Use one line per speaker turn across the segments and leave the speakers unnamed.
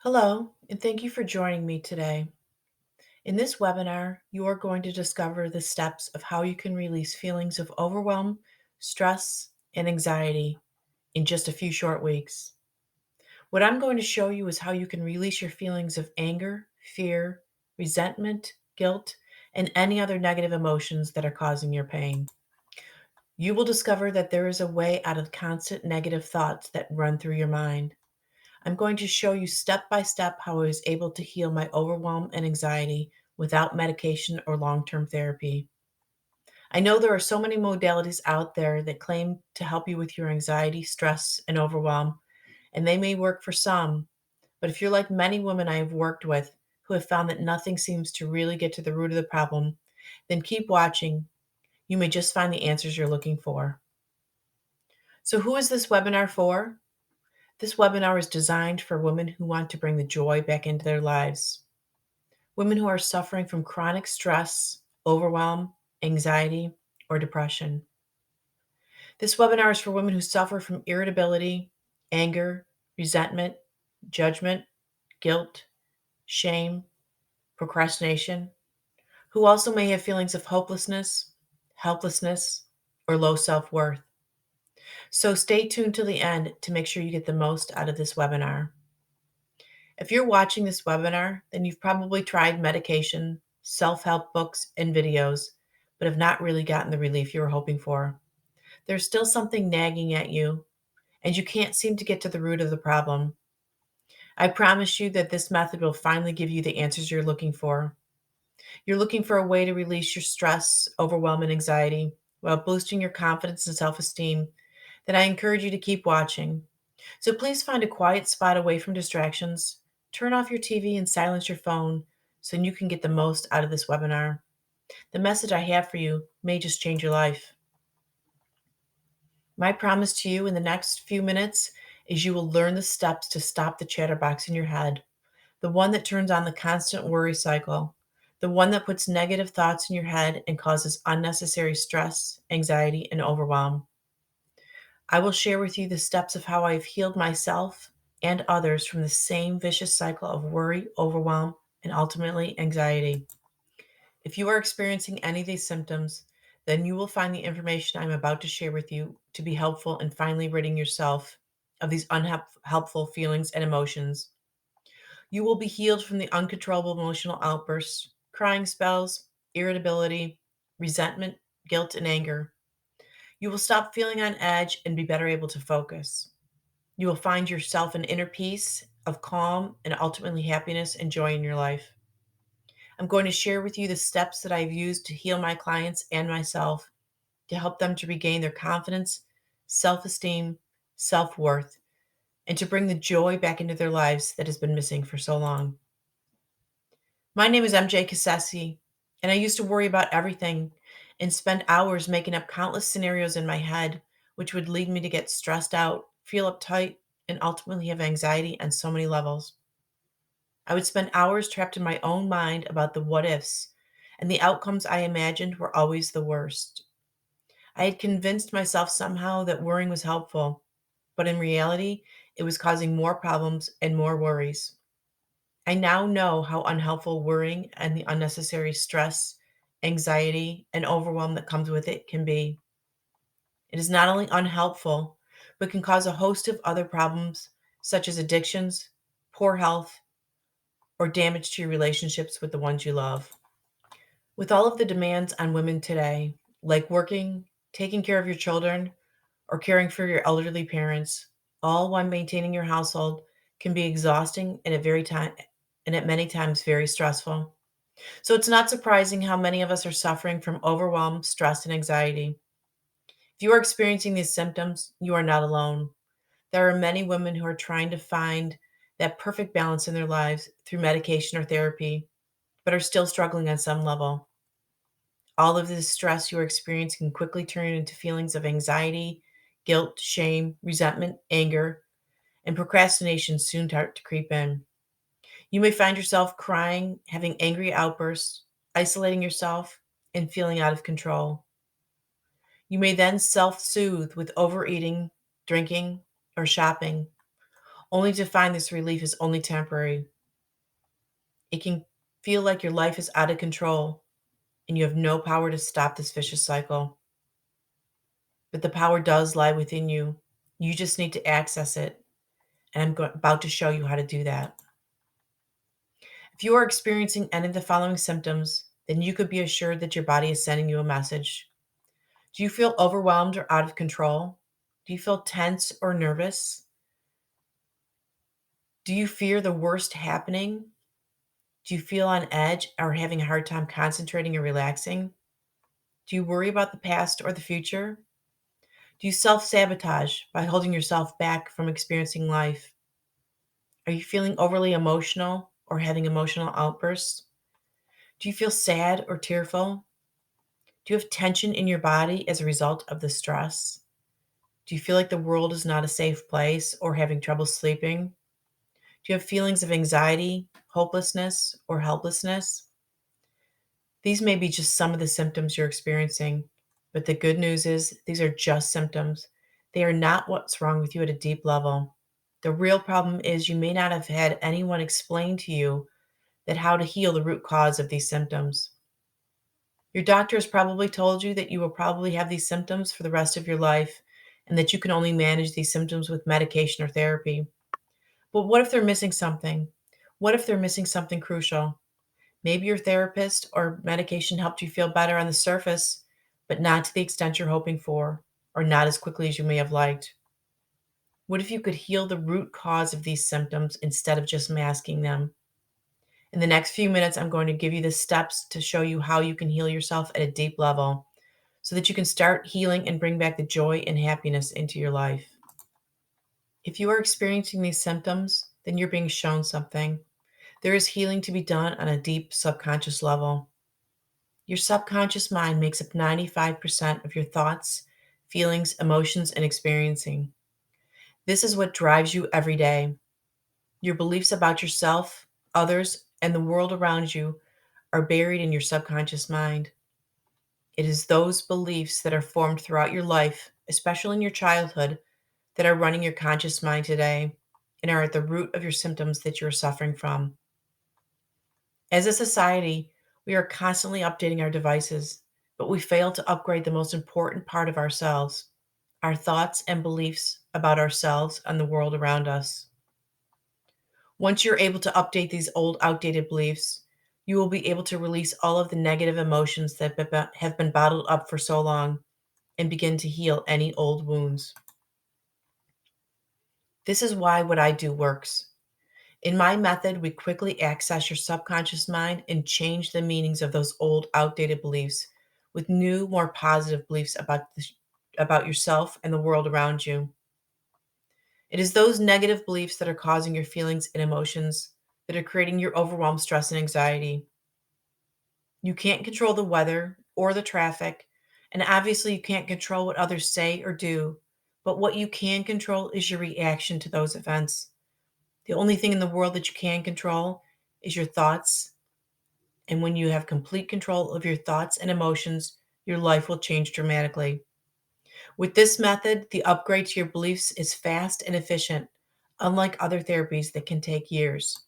Hello, and thank you for joining me today. In this webinar, you are going to discover the steps of how you can release feelings of overwhelm, stress, and anxiety in just a few short weeks. What I'm going to show you is how you can release your feelings of anger, fear, resentment, guilt, and any other negative emotions that are causing your pain. You will discover that there is a way out of constant negative thoughts that run through your mind. I'm going to show you step by step how I was able to heal my overwhelm and anxiety without medication or long term therapy. I know there are so many modalities out there that claim to help you with your anxiety, stress, and overwhelm, and they may work for some. But if you're like many women I have worked with who have found that nothing seems to really get to the root of the problem, then keep watching. You may just find the answers you're looking for. So, who is this webinar for? This webinar is designed for women who want to bring the joy back into their lives. Women who are suffering from chronic stress, overwhelm, anxiety, or depression. This webinar is for women who suffer from irritability, anger, resentment, judgment, guilt, shame, procrastination, who also may have feelings of hopelessness, helplessness, or low self worth. So stay tuned till the end to make sure you get the most out of this webinar. If you're watching this webinar, then you've probably tried medication, self help books, and videos, but have not really gotten the relief you were hoping for. There's still something nagging at you, and you can't seem to get to the root of the problem. I promise you that this method will finally give you the answers you're looking for. You're looking for a way to release your stress, overwhelm, and anxiety while boosting your confidence and self esteem. Then I encourage you to keep watching. So please find a quiet spot away from distractions. Turn off your TV and silence your phone so you can get the most out of this webinar. The message I have for you may just change your life. My promise to you in the next few minutes is you will learn the steps to stop the chatterbox in your head, the one that turns on the constant worry cycle, the one that puts negative thoughts in your head and causes unnecessary stress, anxiety, and overwhelm. I will share with you the steps of how I've healed myself and others from the same vicious cycle of worry, overwhelm, and ultimately anxiety. If you are experiencing any of these symptoms, then you will find the information I'm about to share with you to be helpful in finally ridding yourself of these unhelpful feelings and emotions. You will be healed from the uncontrollable emotional outbursts, crying spells, irritability, resentment, guilt, and anger. You will stop feeling on edge and be better able to focus. You will find yourself an inner peace of calm and ultimately happiness and joy in your life. I'm going to share with you the steps that I've used to heal my clients and myself to help them to regain their confidence, self esteem, self worth, and to bring the joy back into their lives that has been missing for so long. My name is MJ Cassesi, and I used to worry about everything and spend hours making up countless scenarios in my head, which would lead me to get stressed out, feel uptight, and ultimately have anxiety on so many levels. I would spend hours trapped in my own mind about the what ifs, and the outcomes I imagined were always the worst. I had convinced myself somehow that worrying was helpful, but in reality, it was causing more problems and more worries. I now know how unhelpful worrying and the unnecessary stress, anxiety, and overwhelm that comes with it can be. It is not only unhelpful, but can cause a host of other problems such as addictions, poor health, or damage to your relationships with the ones you love. With all of the demands on women today, like working, taking care of your children, or caring for your elderly parents, all while maintaining your household, can be exhausting and at many times very stressful. So it's not surprising how many of us are suffering from overwhelm, stress, and anxiety. If you are experiencing these symptoms, you are not alone. There are many women who are trying to find that perfect balance in their lives through medication or therapy, but are still struggling on some level. All of this stress you are experiencing can quickly turn into feelings of anxiety, guilt, shame, resentment, anger, and procrastination soon start to creep in. You may find yourself crying, having angry outbursts, isolating yourself, and feeling out of control. You may then self soothe with overeating, drinking, or shopping, only to find this relief is only temporary. It can feel like your life is out of control and you have no power to stop this vicious cycle. But the power does lie within you. You just need to access it. And about to show you how to do that. If you are experiencing any of the following symptoms, then you could be assured that your body is sending you a message. Do you feel overwhelmed or out of control? Do you feel tense or nervous? Do you fear the worst happening? Do you feel on edge or having a hard time concentrating or relaxing? Do you worry about the past or the future? Do you self sabotage by holding yourself back from experiencing life? Are you feeling overly emotional or having emotional outbursts? Do you feel sad or tearful? Do you have tension in your body as a result of the stress? Do you feel like the world is not a safe place or having trouble sleeping? Do you have feelings of anxiety, hopelessness, or helplessness? These may be just some of the symptoms you're experiencing, but the good news is these are just symptoms. They are not what's wrong with you at a deep level. The real problem is you may not have had anyone explain to you that how to heal the root cause of these symptoms. Your doctor has probably told you that you will probably have these symptoms for the rest of your life and that you can only manage these symptoms with medication or therapy. But what if they're missing something? What if they're missing something crucial? Maybe your therapist or medication helped you feel better on the surface, but not to the extent you're hoping for, or not as quickly as you may have liked. What if you could heal the root cause of these symptoms instead of just masking them? In the next few minutes, I'm going to give you the steps to show you how you can heal yourself at a deep level so that you can start healing and bring back the joy and happiness into your life. If you are experiencing these symptoms, then you're being shown something. There is healing to be done on a deep subconscious level. Your subconscious mind makes up 95% of your thoughts, feelings, emotions, and experiencing. This is what drives you every day. Your beliefs about yourself, others, and the world around you are buried in your subconscious mind. It is those beliefs that are formed throughout your life, especially in your childhood, that are running your conscious mind today and are at the root of your symptoms that you are suffering from. As a society, we are constantly updating our devices, but we fail to upgrade the most important part of ourselves, our thoughts and beliefs about ourselves and the world around us. Once you're able to update these old, outdated beliefs, you will be able to release all of the negative emotions that have been bottled up for so long and begin to heal any old wounds. This is why what I do works. In my method, we quickly access your subconscious mind and change the meanings of those old, outdated beliefs with new, more positive beliefs about yourself and the world around you. It is those negative beliefs that are causing your feelings and emotions that are creating your overwhelm, stress, and anxiety. You can't control the weather or the traffic, and obviously, you can't control what others say or do. But what you can control is your reaction to those events. The only thing in the world that you can control is your thoughts. And when you have complete control of your thoughts and emotions, your life will change dramatically. With this method, the upgrade to your beliefs is fast and efficient, unlike other therapies that can take years.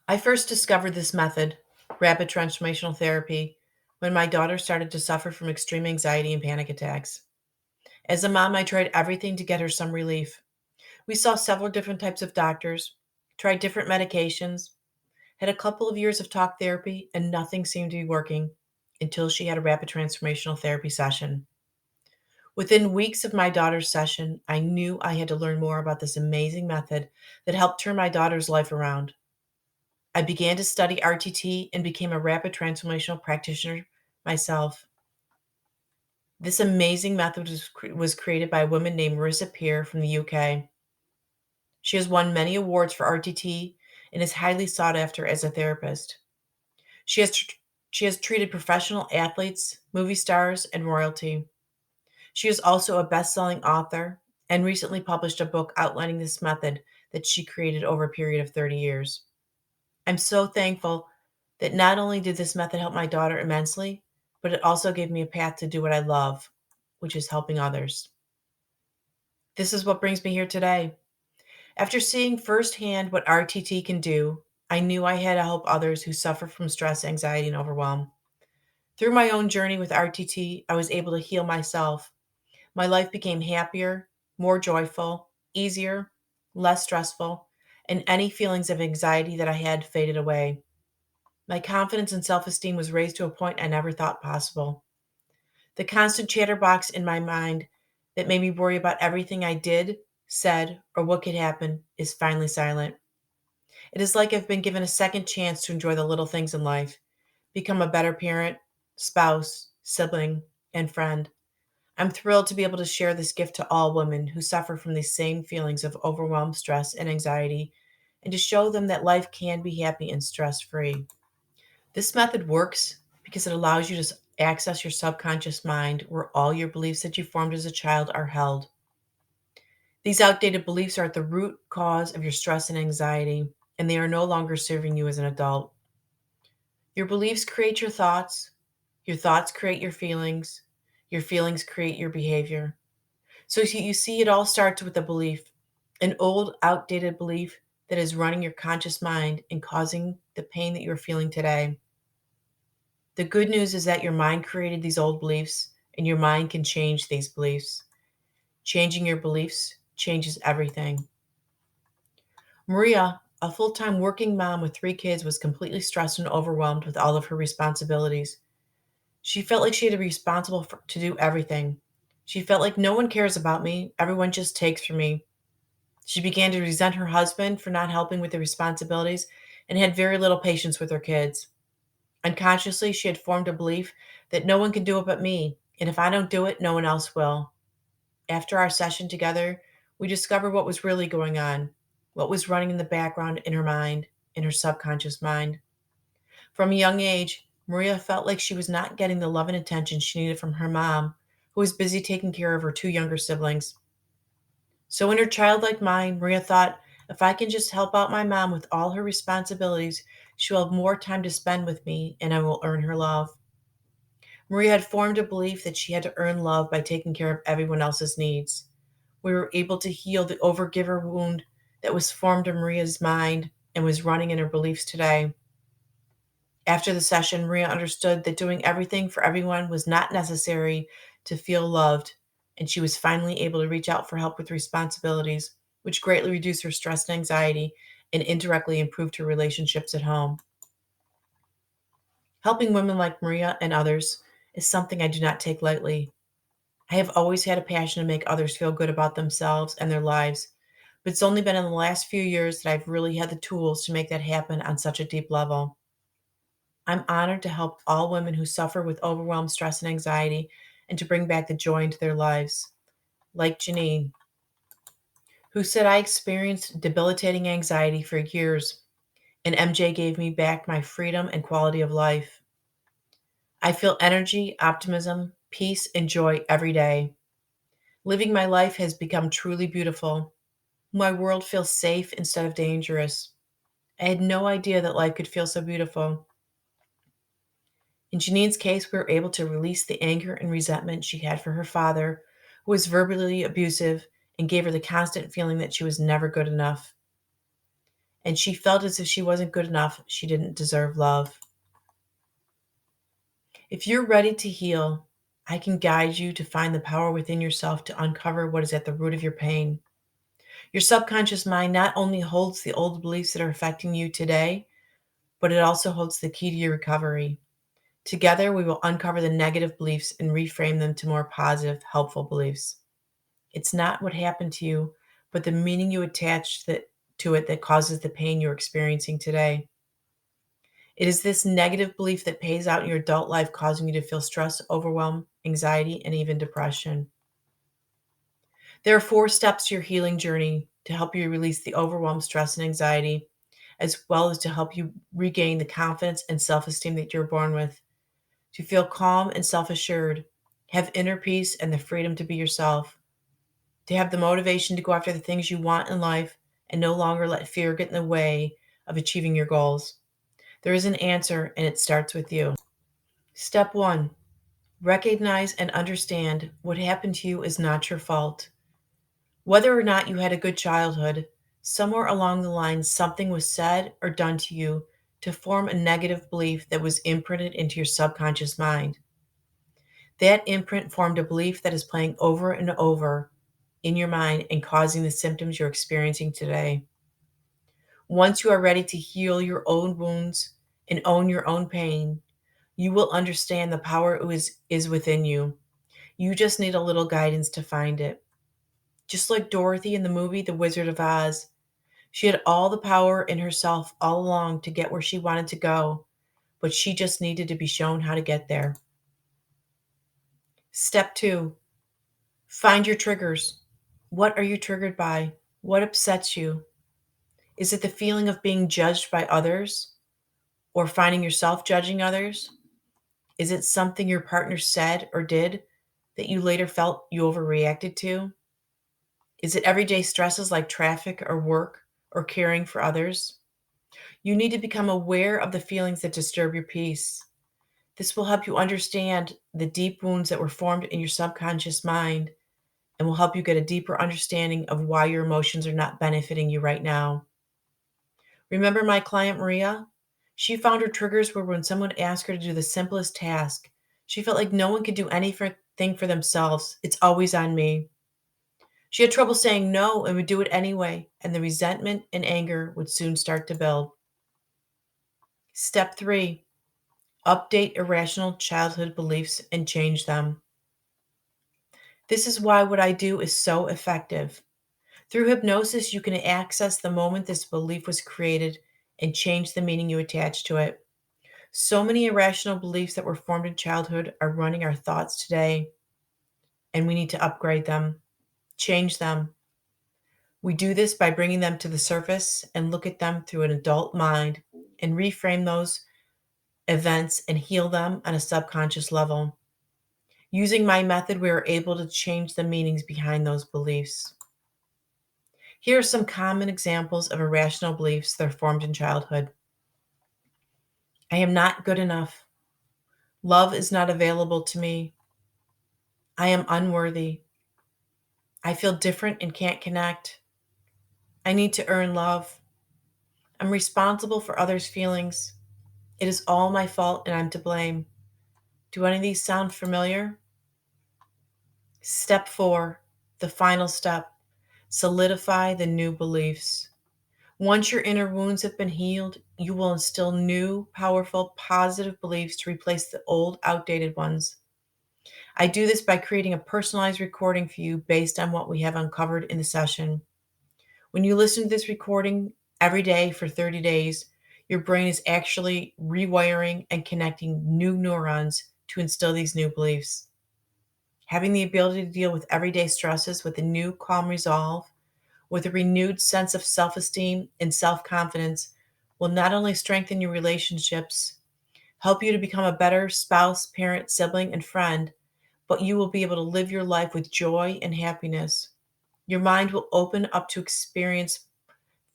I first discovered this method, rapid transformational therapy, when my daughter started to suffer from extreme anxiety and panic attacks. As a mom, I tried everything to get her some relief. We saw several different types of doctors, tried different medications, had a couple of years of talk therapy, and nothing seemed to be working until she had a rapid transformational therapy session. Within weeks of my daughter's session, I knew I had to learn more about this amazing method that helped turn my daughter's life around. I began to study RTT and became a rapid transformational practitioner myself. This amazing method was created by a woman named Marissa Peer from the UK. She has won many awards for RTT and is highly sought after as a therapist. She has tr- she has treated professional athletes, movie stars, and royalty. She is also a best-selling author and recently published a book outlining this method that she created over a period of 30 years. I'm so thankful that not only did this method help my daughter immensely, but it also gave me a path to do what I love, which is helping others. This is what brings me here today. After seeing firsthand what RTT can do, I knew I had to help others who suffer from stress, anxiety, and overwhelm. Through my own journey with RTT, I was able to heal myself. My life became happier, more joyful, easier, less stressful, and any feelings of anxiety that I had faded away. My confidence and self esteem was raised to a point I never thought possible. The constant chatterbox in my mind that made me worry about everything I did, said, or what could happen is finally silent. It is like I've been given a second chance to enjoy the little things in life, become a better parent, spouse, sibling, and friend. I'm thrilled to be able to share this gift to all women who suffer from these same feelings of overwhelm, stress, and anxiety, and to show them that life can be happy and stress free. This method works because it allows you to access your subconscious mind where all your beliefs that you formed as a child are held. These outdated beliefs are at the root cause of your stress and anxiety, and they are no longer serving you as an adult. Your beliefs create your thoughts create your feelings create your behavior. So you see, it all starts with a belief, an old, outdated belief that is running your conscious mind and causing the pain that you're feeling today. The good news is that your mind created these old beliefs, and your mind can change these beliefs. Changing your beliefs changes everything. Maria, a full time working mom with 3 kids, was completely stressed and overwhelmed with all of her responsibilities. She felt like she had to be responsible to do everything. She felt like no one cares about me, everyone just takes from me. She began to resent her husband for not helping with the responsibilities and had very little patience with her kids. Unconsciously, she had formed a belief that no one can do it but me, and if I don't do it, no one else will. After our session together, we discovered what was really going on, what was running in the background in her mind, in her subconscious mind. From a young age, Maria felt like she was not getting the love and attention she needed from her mom, who was busy taking care of her 2 younger siblings. So, in her childlike mind, Maria thought, if I can just help out my mom with all her responsibilities, she will have more time to spend with me and I will earn her love. Maria had formed a belief that she had to earn love by taking care of everyone else's needs. We were able to heal the overgiver wound that was formed in Maria's mind and was running in her beliefs today. After the session, Maria understood that doing everything for everyone was not necessary to feel loved, and she was finally able to reach out for help with responsibilities, which greatly reduced her stress and anxiety and indirectly improved her relationships at home. Helping women like Maria and others is something I do not take lightly. I have always had a passion to make others feel good about themselves and their lives, but it's only been in the last few years that I've really had the tools to make that happen on such a deep level. I'm honored to help all women who suffer with overwhelm, stress, and anxiety and to bring back the joy into their lives. Like Janine, who said, I experienced debilitating anxiety for years, and MJ gave me back my freedom and quality of life. I feel energy, optimism, peace, and joy every day. Living my life has become truly beautiful. My world feels safe instead of dangerous. I had no idea that life could feel so beautiful. In Janine's case, we were able to release the anger and resentment she had for her father, who was verbally abusive and gave her the constant feeling that she was never good enough. And she felt as if she wasn't good enough, she didn't deserve love. If you're ready to heal, I can guide you to find the power within yourself to uncover what is at the root of your pain. Your subconscious mind not only holds the old beliefs that are affecting you today, but it also holds the key to your recovery. Together, we will uncover the negative beliefs and reframe them to more positive, helpful beliefs. It's not what happened to you, but the meaning you attach to it that causes the pain you're experiencing today. It is this negative belief that pays out in your adult life, causing you to feel stress, overwhelm, anxiety, and even depression. There are 4 steps to your healing journey to help you release the overwhelm, stress, and anxiety, as well as to help you regain the confidence and self esteem that you're born with. To feel calm and self assured, have inner peace and the freedom to be yourself, to have the motivation to go after the things you want in life and no longer let fear get in the way of achieving your goals. There is an answer, and it starts with you. Step 1, recognize and understand what happened to you is not your fault. Whether or not you had a good childhood, Somewhere along the line, something was said or done to you to form a negative belief that was imprinted into your subconscious mind. That imprint formed a belief that is playing over and over in your mind and causing the symptoms you're experiencing today. Once you are ready to heal your own wounds and own your own pain, you will understand the power is within you. You just need a little guidance to find it. Just like Dorothy in the movie The Wizard of Oz, she had all the power in herself all along to get where she wanted to go, but she just needed to be shown how to get there. Step 2, find your triggers. What are you triggered by? What upsets you? Is it the feeling of being judged by others or finding yourself judging others? Is it something your partner said or did that you later felt you overreacted to? Is it everyday stresses like traffic or work or caring for others? You need to become aware of the feelings that disturb your peace. This will help you understand the deep wounds that were formed in your subconscious mind and will help you get a deeper understanding of why your emotions are not benefiting you right now. Remember my client Maria? She found her triggers were when someone asked her to do the simplest task. She felt like no one could do anything for themselves. It's always on me. She had trouble saying no and would do it anyway, and the resentment and anger would soon start to build. Step 3, update irrational childhood beliefs and change them. This is why what I do is so effective. Through hypnosis, you can access the moment this belief was created and change the meaning you attach to it. So many irrational beliefs that were formed in childhood are running our thoughts today, and we need to upgrade them, change them. We do this by bringing them to the surface and look at them through an adult mind and reframe those events and heal them on a subconscious level. Using my method, we are able to change the meanings behind those beliefs. Here are some common examples of irrational beliefs that are formed in childhood. I am not good enough. Love is not available to me. I am unworthy. I feel different and can't connect. I need to earn love. I'm responsible for others' feelings. It is all my fault and I'm to blame. Do any of these sound familiar? Step 4, the final step, solidify the new beliefs. Once your inner wounds have been healed, you will instill new, powerful, positive beliefs to replace the old, outdated ones. I do this by creating a personalized recording for you based on what we have uncovered in the session. When you listen to this recording every day for 30 days, your brain is actually rewiring and connecting new neurons to instill these new beliefs. Having the ability to deal with everyday stresses with a new calm resolve, with a renewed sense of self esteem and self confidence, will not only strengthen your relationships, help you to become a better spouse, parent, sibling, and friend, but you will be able to live your life with joy and happiness. Your mind will open up to experience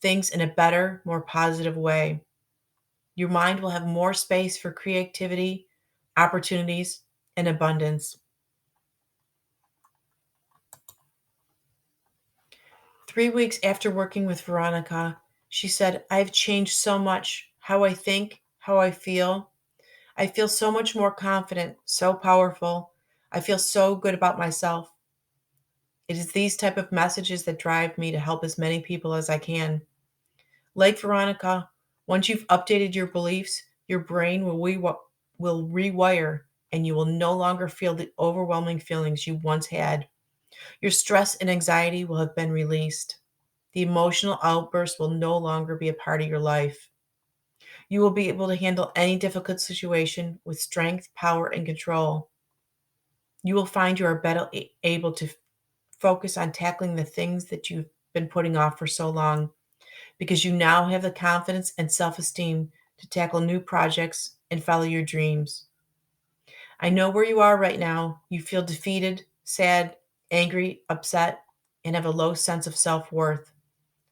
things in a better, more positive way. Your mind will have more space for creativity, opportunities, and abundance. 3 weeks after working with Veronica, she said, I've changed so much how I think, how I feel. I feel so much more confident, so powerful. I feel so good about myself. It is these type of messages that drive me to help as many people as I can. Like Veronica, once you've updated your beliefs, your brain will rewire and you will no longer feel the overwhelming feelings you once had. Your stress and anxiety will have been released. The emotional outburst will no longer be a part of your life. You will be able to handle any difficult situation with strength, power, and control. You will find you are better able to focus on tackling the things that you've been putting off for so long because you now have the confidence and self esteem to tackle new projects and follow your dreams. I know where you are right now. You feel defeated, sad, angry, upset, and have a low sense of self worth.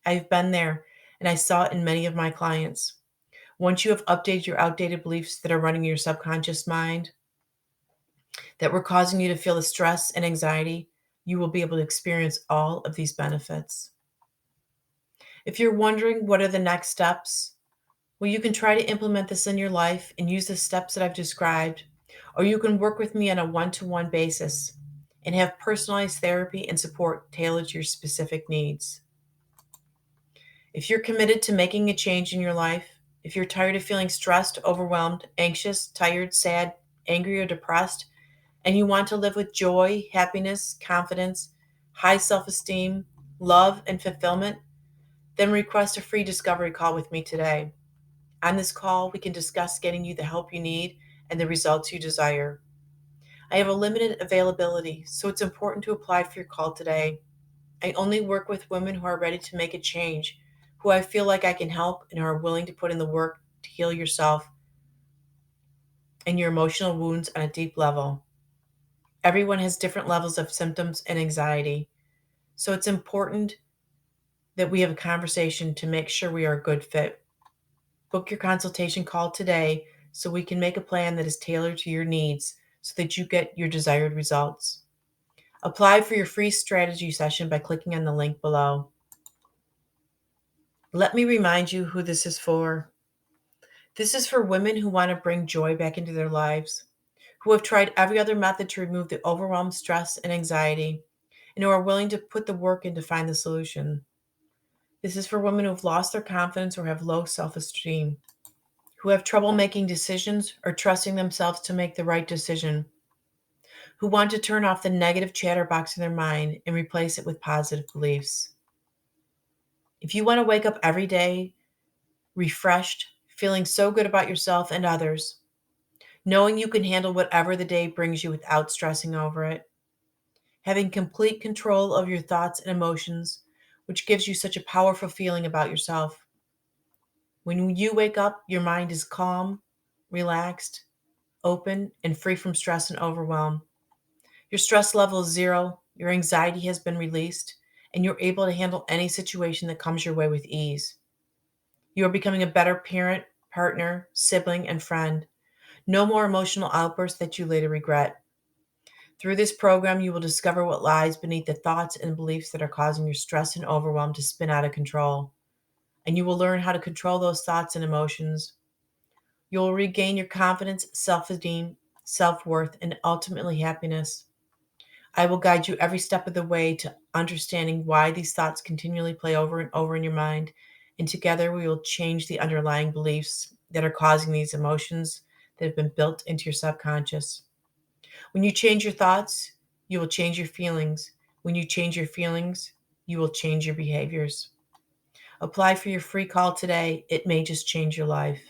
I've been there, and I saw it in many of my clients. Once you have updated your outdated beliefs that are running your subconscious mind, that were causing you to feel the stress and anxiety, you will be able to experience all of these benefits. If you're wondering what are the next steps, well, you can try to implement this in your life and use the steps that I've described, or you can work with me on a one-to-one basis and have personalized therapy and support tailored to your specific needs. If you're committed to making a change in your life, if you're tired of feeling stressed, overwhelmed, anxious, tired, sad, angry, or depressed, and you want to live with joy, happiness, confidence, high self esteem, love, and fulfillment, then request a free discovery call with me today. On this call, we can discuss getting you the help you need and the results you desire. I have a limited availability, so it's important to apply for your call today. I only work with women who are ready to make a change, who I feel like I can help and who are willing to put in the work to heal yourself and your emotional wounds on a deep level. Everyone has different levels of symptoms and anxiety, so it's important that we have a conversation to make sure we are a good fit. Book your consultation call today so we can make a plan that is tailored to your needs so that you get your desired results. Apply for your free strategy session by clicking on the link below. Let me remind you who this is for. This is for women who want to bring joy back into their lives, who have tried every other method to remove the overwhelm, stress, and anxiety, and who are willing to put the work in to find the solution. This is for women who have lost their confidence or have low self esteem, who have trouble making decisions or trusting themselves to make the right decision, who want to turn off the negative chatterbox in their mind and replace it with positive beliefs. If you want to wake up every day refreshed, feeling so good about yourself and others, knowing you can handle whatever the day brings you without stressing over it, having complete control of your thoughts and emotions, which gives you such a powerful feeling about yourself. When you wake up, your mind is calm, relaxed, open, and free from stress and overwhelm. Your stress level is zero, your anxiety has been released, and you're able to handle any situation that comes your way with ease. You are becoming a better parent, partner, sibling, and friend. No more emotional outbursts that you later regret. Through this program, you will discover what lies beneath the thoughts and beliefs that are causing your stress and overwhelm to spin out of control. And you will learn how to control those thoughts and emotions. You will regain your confidence, self esteem, self worth, and ultimately happiness. I will guide you every step of the way to understanding why these thoughts continually play over and over in your mind. And together we will change the underlying beliefs that are causing these emotions that have been built into your subconscious. When you change your thoughts, you will change your feelings. When you change your feelings, you will change your behaviors. Apply for your free call today. It may just change your life.